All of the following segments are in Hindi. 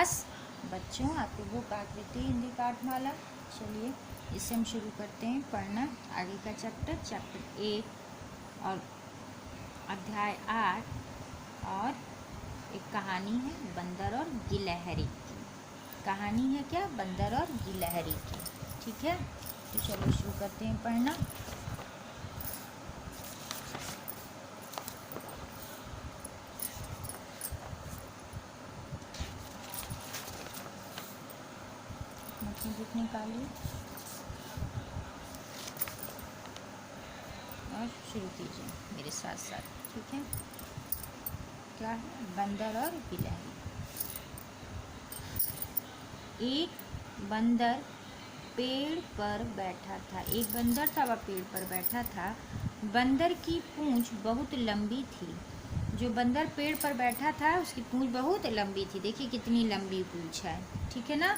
क्लास बच्चों, आपको बुक आकृति हिंदी पाठमाला। चलिए इससे हम शुरू करते हैं पढ़ना आगे का चैप्टर 1 और अध्याय 8। और एक कहानी है बंदर और गिलहरी की। कहानी है क्या? बंदर और गिलहरी की। ठीक है, तो चलो शुरू करते हैं पढ़ना। बुक निकालिए और शुरू कीजिए मेरे साथ साथ। ठीक है, क्या है? बंदर और गिलहरी। एक बंदर पेड़ पर बैठा था। एक बंदर था, वह पेड़ पर बैठा था। बंदर की पूंछ बहुत लंबी थी। जो बंदर पेड़ पर बैठा था उसकी पूंछ बहुत लंबी थी। देखिए कितनी लंबी पूंछ है, ठीक है ना?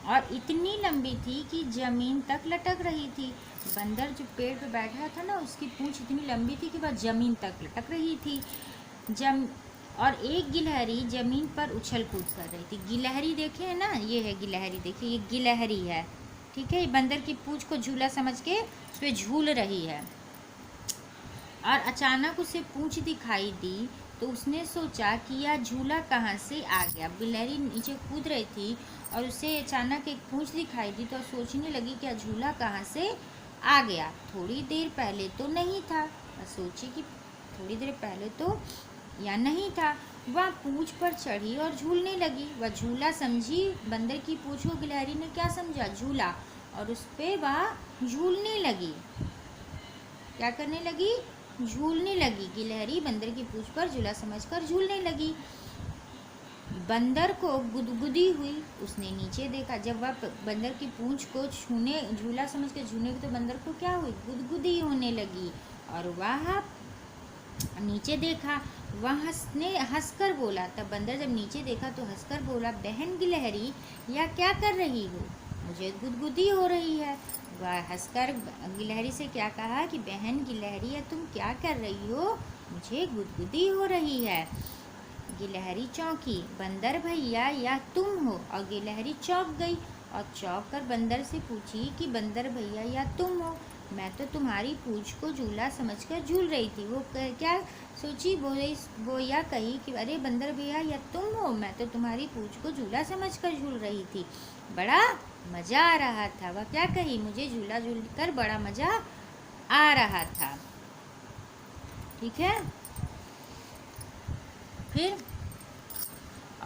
और इतनी लंबी थी कि जमीन तक लटक रही थी। बंदर जो पेड़ पर बैठा था ना, उसकी पूंछ इतनी लंबी थी कि वह जमीन तक लटक रही थी। और एक गिलहरी जमीन पर उछल कूद कर रही थी। गिलहरी देखे है ना, ये है गिलहरी। देखिए ये गिलहरी है, ठीक है। ये बंदर की पूंछ को झूला समझ के उस पर झूल रही है। और अचानक उसे पूंछ दिखाई दी तो उसने सोचा कि यह झूला कहाँ से आ गया। गिलहरी नीचे कूद रही थी और उसे अचानक एक पूंछ दिखाई दी तो सोचने लगी कि यह झूला कहाँ से आ गया। थोड़ी देर पहले तो नहीं था। सोची कि थोड़ी देर पहले तो या नहीं था। वह पूंछ पर चढ़ी और झूलने लगी। वह झूला समझी। बंदर की पूंछ को गिलहरी ने क्या समझा? झूला। और उस पे वह झूलने लगी। क्या करने लगी? झूलने लगी। गिलहरी बंदर की पूंछ पर झूला समझकर झूलने लगी। बंदर को गुदगुदी हुई। उसने नीचे देखा। जब वह बंदर की पूंछ को छूने झूला समझ के झूलने तो बंदर को क्या हुई? गुदगुदी होने लगी। और वह नीचे देखा। वह हंसकर बोला। तब बंदर जब नीचे देखा तो हंसकर बोला, बहन गिलहरी, यह क्या कर रही हो? मुझे गुदगुदी हो रही है। वह हंसकर गिलहरी से क्या कहा कि बहन गिलहरी, या तुम क्या कर रही हो? मुझे गुदगुदी हो रही है। गिलहरी चौंकी। बंदर भैया, या तुम हो? और गिलहरी चौंक गई और चौंक कर बंदर से पूछी कि बंदर भैया, या तुम हो? मैं तो तुम्हारी पूंछ को झूला समझकर झूल रही थी। वो क्या सोची? वो या कही कि अरे बंदर भैया, या तुम हो? मैं तो तुम्हारी पूंछ को झूला समझकर झूल रही थी। बड़ा मज़ा आ रहा था। वह क्या कही? मुझे झूला झूल कर बड़ा मज़ा आ रहा था। ठीक है। फिर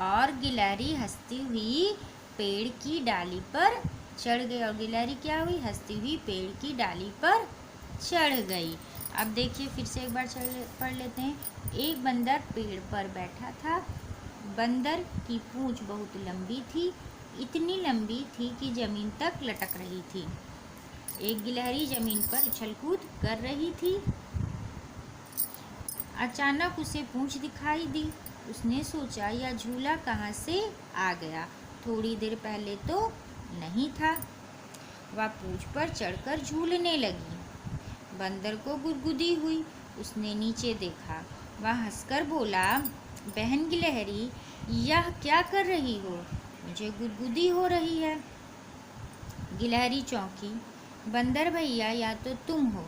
और गिलहरी हंसती हुई पेड़ की डाली पर चढ़ गई। और गिलहरी क्या हुई? हंसती हुई पेड़ की डाली पर चढ़ गई। अब देखिए फिर से एक बार पढ़ लेते हैं। एक बंदर पेड़ पर बैठा था। बंदर की पूंछ बहुत लंबी थी। इतनी लंबी थी कि जमीन तक लटक रही थी। एक गिलहरी जमीन पर उछल कूद कर रही थी। अचानक उसे पूंछ दिखाई दी। उसने सोचा यह झूला कहाँ से आ गया। थोड़ी देर पहले तो नहीं था। वह पूंछ पर चढ़कर झूलने लगी। बंदर को गुदगुदी हुई। उसने नीचे देखा। वह हंसकर बोला, बहन गिलहरी, यह क्या कर रही हो? मुझे गुदगुदी हो रही है। गिलहरी चौंकी। बंदर भैया, या तो तुम हो?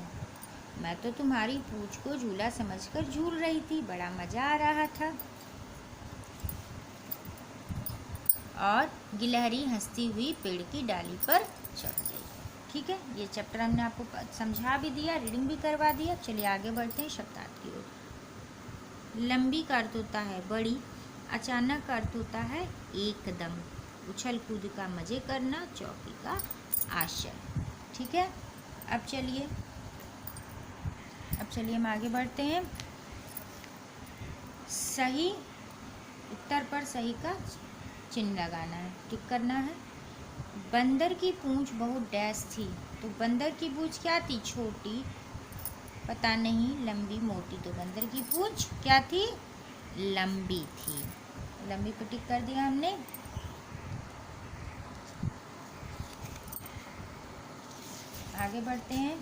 मैं तो तुम्हारी पूंछ को झूला समझकर झूल रही थी। बड़ा मज़ा आ रहा था। और गिलहरी हंसती हुई पेड़ की डाली पर चढ़ गई। ठीक है, ये चैप्टर हमने आपको समझा भी दिया, रीडिंग भी करवा दिया। चलिए आगे बढ़ते हैं शब्दार्थ की ओर। लंबी का अर्थ होता है बड़ी। अचानक का अर्थ होता है एकदम। उछल कूद का मज़े करना। चौकी का आशय। ठीक है। अब चलिए हम आगे बढ़ते हैं। सही उत्तर पर सही का चिन्ह लगाना है, टिक करना है। बंदर की पूंछ बहुत डैश थी। तो बंदर की पूंछ क्या थी? छोटी, पता नहीं लंबी मोटी। तो बंदर की पूंछ क्या थी? लंबी थी। लंबी पर टिक कर दिया हमने। आगे बढ़ते हैं।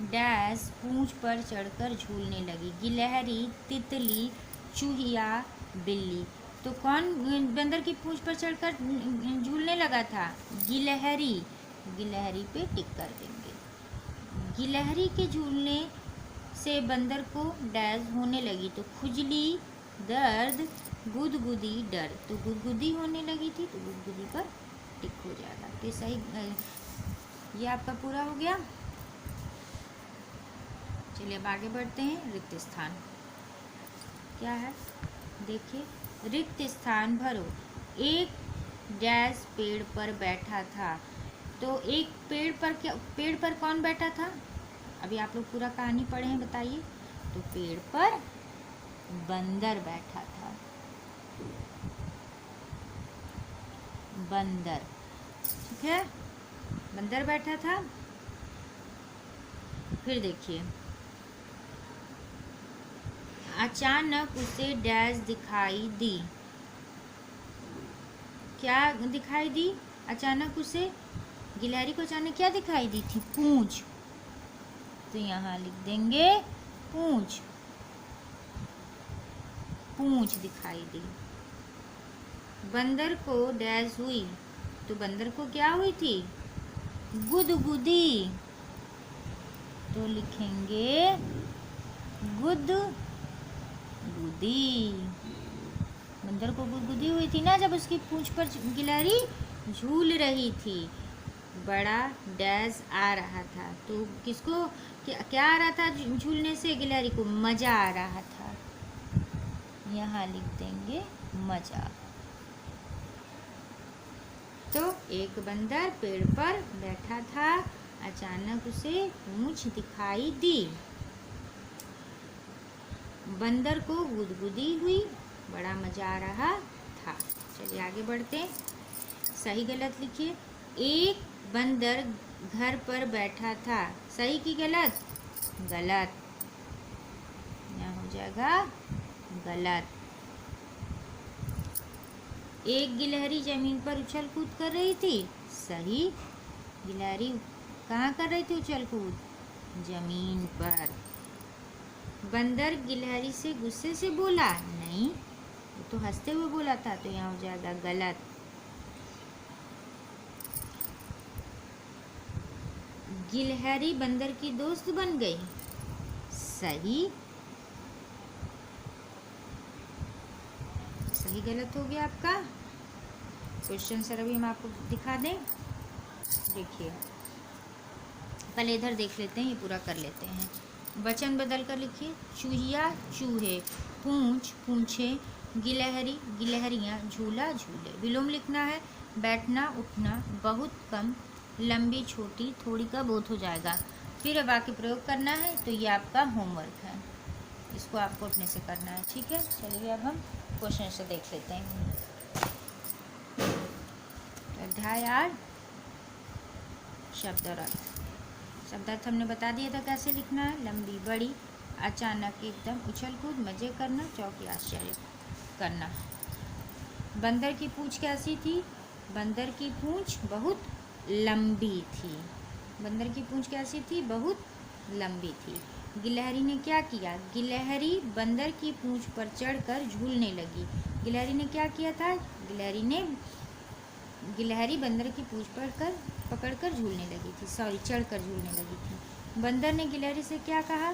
डैश पूंछ पर चढ़कर झूलने लगी। गिलहरी, तितली चूहिया, बिल्ली। तो कौन बंदर की पूंछ पर चढ़कर झूलने लगा था? गिलहरी। गिलहरी पे टिक कर देंगे। गिलहरी के झूलने से बंदर को डैश होने लगी, तो खुजली, दर्द, गुदगुदी, डर। तो गुदगुदी होने लगी थी, तो गुदगुदी पर टिक हो जाएगा। तो सही, ये आपका पूरा हो गया। चलिए अब आगे बढ़ते हैं। रिक्त स्थान क्या है देखिए। रिक्त स्थान भरो। एक डैश पेड़ पर बैठा था। तो एक पेड़ पर कौन बैठा था? अभी आप लोग पूरा कहानी पढ़े हैं, बताइए। तो पेड़ पर बंदर बैठा था। बंदर, ठीक है, बंदर बैठा था। फिर देखिए, अचानक उसे डैश दिखाई दी। क्या दिखाई दी? अचानक उसे, गिलहरी को अचानक क्या दिखाई दी थी? पूंछ। तो यहाँ लिख देंगे पूंछ। पूंछ दिखाई दी। बंदर को डैश हुई। तो बंदर को क्या हुई थी? गुदगुदी। तो लिखेंगे गुदगुदी। बंदर को गुदगुदी हुई थी ना, जब उसकी पूंछ पर गिलहरी झूल रही थी। बड़ा डैश आ रहा था। तो किसको क्या आ रहा था झूलने से? गिलहरी को मज़ा आ रहा था। यहाँ लिख देंगे मज़ा। तो एक बंदर पेड़ पर बैठा था, अचानक उसे पूंछ दिखाई दी। बंदर को गुदगुदी हुई, बड़ा मज़ा आ रहा था। चलिए आगे बढ़ते हैं। सही गलत लिखिए। एक बंदर घर पर बैठा था। सही की गलत? गलत। यहाँ हो जाएगा गलत। एक गिलहरी जमीन पर उछल कूद कर रही थी। सही। गिलहरी कहाँ कर रही थी उछल कूद? जमीन पर। बंदर गिलहरी से गुस्से से बोला। नहीं, वो तो हंसते हुए बोला था। तो यहाँ हो जाएगा गलत। गिलहरी बंदर की दोस्त बन गई। सही। सही गलत हो गया आपका। क्वेश्चन सर अभी हम आपको दिखा दें। देखिए, पहले इधर देख लेते हैं, ये पूरा कर लेते हैं। वचन बदल कर लिखिए। चूहिया, चूहे। पूंछ, पूंछे। गिलहरी, गिलहरियाँ। झूला, झूले। विलोम लिखना है। बैठना, उठना। बहुत कम, लंबी, छोटी, थोड़ी का बोध हो जाएगा। फिर वाक्य प्रयोग करना है। तो ये आपका होमवर्क है, इसको आपको अपने से करना है, ठीक है। चलिए अब हम क्वेश्चन से देख लेते हैं। अध्याय 8 शब्द और अर्थ। शब्दार्थ हमने बता दिया था कैसे लिखना है। लंबी, बड़ी, अचानक, एकदम, उछल कूद, मजे करना, चौंकी, आश्चर्य करना। बंदर की पूंछ कैसी थी? बंदर की पूंछ बहुत लंबी थी। बंदर की पूंछ कैसी थी? बहुत लंबी थी। गिलहरी ने क्या किया? गिलहरी बंदर की पूंछ पर चढ़कर झूलने लगी। गिलहरी ने क्या किया था? गिलहरी बंदर की पूंछ पर पकड़कर झूलने लगी थी, चढ़कर झूलने लगी थी। बंदर ने गिलहरी से क्या कहा?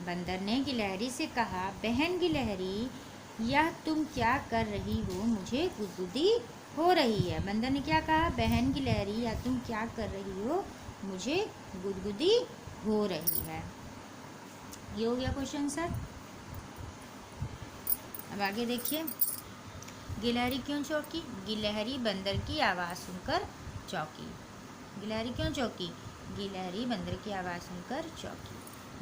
बंदर ने गिलहरी से कहा, बहन गिलहरी, यह तुम क्या कर रही हो? मुझे गुदगुदी हो रही है। बंदर ने क्या कहा? बहन गिलहरी, या तुम क्या कर रही हो? मुझे गुदगुदी हो रही है। ये हो गया क्वेश्चन सर। अब आगे देखिए। गिलहरी क्यों चौंकी? गिलहरी बंदर की आवाज़ सुनकर चौंकी। गिलहरी क्यों चौंकी? गिलहरी बंदर की आवाज़ सुनकर चौंकी।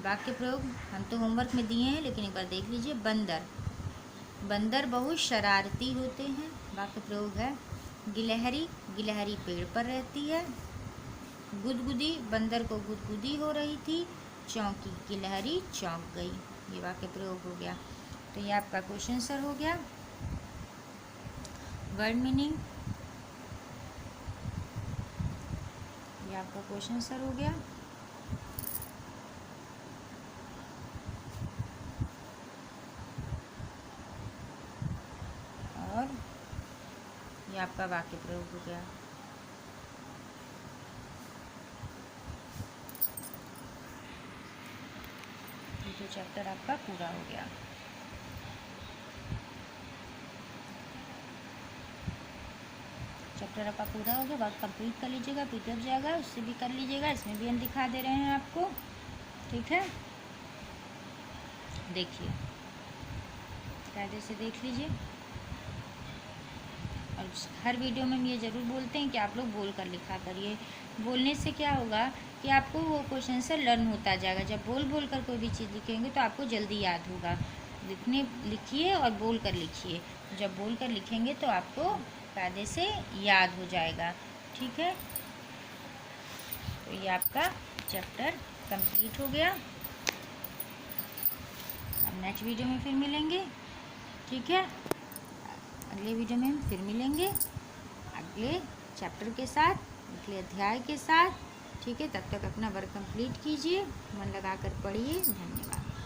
वाक्य प्रयोग हम तो होमवर्क में दिए हैं, लेकिन एक बार देख लीजिए। बंदर, बंदर बहुत शरारती होते हैं। वाक्य प्रयोग है। गिलहरी, गिलहरी पेड़ पर रहती है। गुदगुदी, बंदर को गुदगुदी हो रही थी। चौंकी, गिलहरी चौंक गई। ये वाक्य प्रयोग हो गया। तो ये आपका क्वेश्चन सर हो गया। वर्ड मीनिंग, ये आपका क्वेश्चन सर हो गया। ये आपका वाक्य प्रयोग हो गया। ये तो चैप्टर आपका पूरा हो गया। चैप्टर आपका पूरा हो गया, वर्क कंप्लीट कर लीजिएगा, पीडीएफ जाएगा उससे भी कर लीजिएगा, इसमें भी हम दिखा दे रहे हैं आपको, ठीक है। देखिए कायदे से देख लीजिए, और हर वीडियो में हम ये ज़रूर बोलते हैं कि आप लोग बोल कर लिखा करिए। बोलने से क्या होगा कि आपको वो क्वेश्चन से लर्न होता जाएगा। जब बोल बोल कर कोई भी चीज़ लिखेंगे तो आपको जल्दी याद होगा। लिखिए और बोल कर लिखिए, जब बोल कर लिखेंगे तो आपको कायदे से याद हो जाएगा, ठीक है। तो ये आपका चैप्टर कंप्लीट हो गया। अब नेक्स्ट वीडियो में फिर मिलेंगे, ठीक है। अगले वीडियो में हम फिर मिलेंगे अगले चैप्टर के साथ, अगले अध्याय के साथ, ठीक है। तब तक अपना वर्क कंप्लीट कीजिए, मन लगा कर पढ़िए। धन्यवाद।